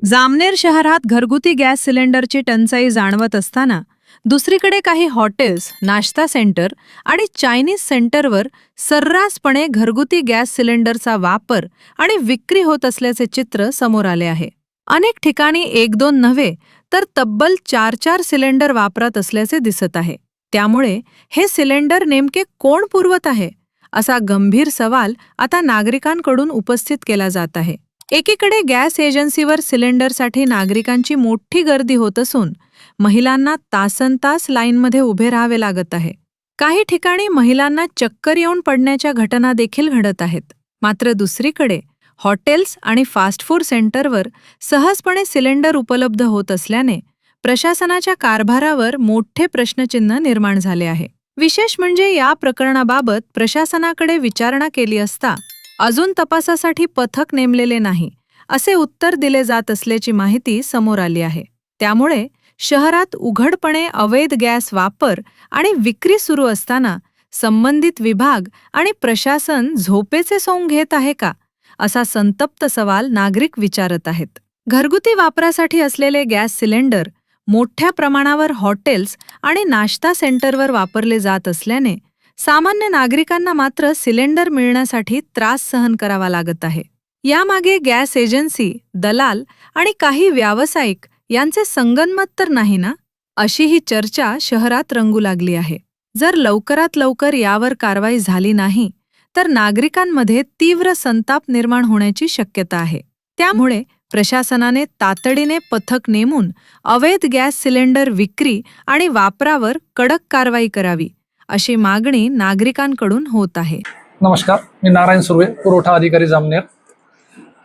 जामनेर शहरात घरगुती गॅस सिलेंडरची टंचाई जाणवत असताना दुसरीकडे काही हॉटेल्स, नाश्ता सेंटर आणि चायनीज सेंटरवर सर्रासपणे घरगुती गॅस सिलेंडरचा वापर आणि विक्री होत असल्याचे चित्र समोर आले आहे. अनेक ठिकाणी एक दोन नव्हे तर तब्बल 4-4 सिलेंडर वापरत असल्याचे दिसत आहे. त्यामुळे हे सिलेंडर नेमके कोण पुरवत आहे असा गंभीर सवाल आता नागरिकांकडून उपस्थित केला जात आहे. एकीकडे गॅस एजन्सीवर सिलेंडरसाठी नागरिकांची मोठी गर्दी होत असून महिलांना तासनतास लाईनमध्ये उभे राहावे लागत आहे. काही ठिकाणी महिलांना चक्कर येऊन पडण्याच्या घटना देखील घडत आहेत. मात्र दुसरीकडे हॉटेल्स आणि फास्ट फूड सेंटरवर सहजपणे सिलेंडर उपलब्ध होत असल्याने प्रशासनाच्या कारभारावर मोठे प्रश्नचिन्ह निर्माण झाले आहे. विशेष म्हणजे या प्रकरणाबाबत प्रशासनाकडे विचारणा केली असता अजून तपासासाठी पथक नेमलेले नाही असे उत्तर दिले जात असल्याची माहिती समोर आली आहे. त्यामुळे शहरात उघडपणे अवैध गॅस वापर आणि विक्री सुरू असताना संबंधित विभाग आणि प्रशासन झोपेचे सोंग घेत आहे का असा संतप्त सवाल नागरिक विचारत आहेत. घरगुती वापरासाठी असलेले गॅस सिलेंडर मोठ्या प्रमाणावर हॉटेल्स आणि नाश्ता सेंटरवर वापरले जात असल्याने सामान्य नागरिकांना मात्र सिलेंडर मिळण्यासाठी त्रास सहन करावा लागत आहे. यामागे गॅस एजन्सी, दलाल आणि काही व्यावसायिक यांचे संगनमत तर नाही ना, अशी ही चर्चा शहरात रंगू लागली आहे. जर लवकरात लवकर यावर कारवाई झाली नाही तर नागरिकांमध्ये तीव्र संताप निर्माण होण्याची शक्यता आहे. त्यामुळे प्रशासनाने तातडीने पथक नेमून अवैध गॅस सिलेंडर विक्री आणि वापरावर कडक कारवाई करावी अशी मागणी नागरिकांकडून होत आहे. नमस्कार, मी नारायण सुर्वे, पुरवठा अधिकारी जामनेर.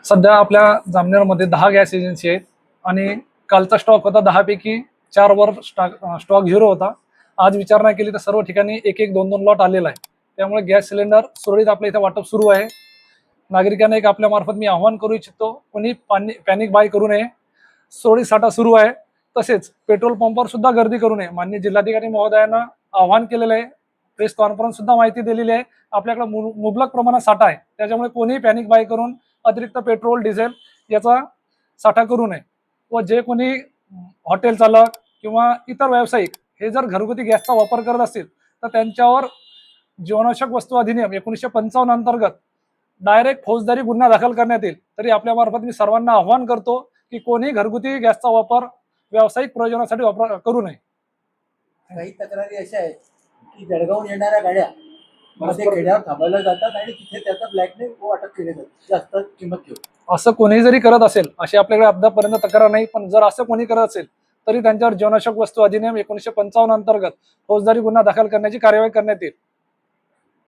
सध्या आपल्या जामनेरमध्ये 10 गॅस एजन्सी आहेत आणि कालचा स्टॉक होता 10 पैकी 4 वर स्टॉक 0 होता. आज विचारणा केली तर सर्व ठिकाणी 1-1, 2-2 लॉट आलेला आहे. त्यामुळे गॅस सिलेंडर सुरळीत आपल्या इथे वाटप सुरू आहे. नागरिकांना एक आपल्या मार्फत मी आवाहन करू इच्छितो, कोणी पॅनिक बाय करू नये. सुरळीत साठा सुरू आहे. तसेच पेट्रोल पंपावर सुद्धा गर्दी करू नये. माननीय जिल्हाधिकारी महोदयांना आवाहन केलेलं आहे. प्रेस कॉन्फरन्स सुद्धा माहिती दिलेली आहे. आपल्याकडे मुबलक प्रमाणात साठा आहे. त्याच्यामुळे कोणीही पॅनिक बाय करून अतिरिक्त पेट्रोल, डिझेल याचा साठा करू नये. व जे कोणी हॉटेल चालक किंवा इतर व्यावसायिक हे जर घरगुती गॅसचा वापर करत असतील तर त्यांच्यावर जीवनावश्यक वस्तू अधिनियम 1955 अंतर्गत डायरेक्ट फौजदारी गुन्हा दाखल करण्यात येईल. तरी आपल्या मार्फत मी सर्वांना आवाहन करतो की कोणी घरगुती गॅसचा वापर व्यावसायिक प्रयोजनासाठी करू नये. काही तक्रारी अशा आहेत की जळगावून येणाऱ्या गाड्या मध्ये खेड्यावर थांबायला जातात आणि तिथे त्याचा ब्लॅकने वाटप केले जातात जास्त किंमत घेऊन. असं कोणी जरी करत असेल, अशी आपल्याकडे अद्यापर्यंत तक्रार नाही, पण जर असं कोणी करत असेल तरी त्यांच्यावर जीवनावश्यक वस्तू अधिनियम 1955 अंतर्गत फौजदारी गुन्हा दाखल करण्याची कार्यवाही करण्यात येईल.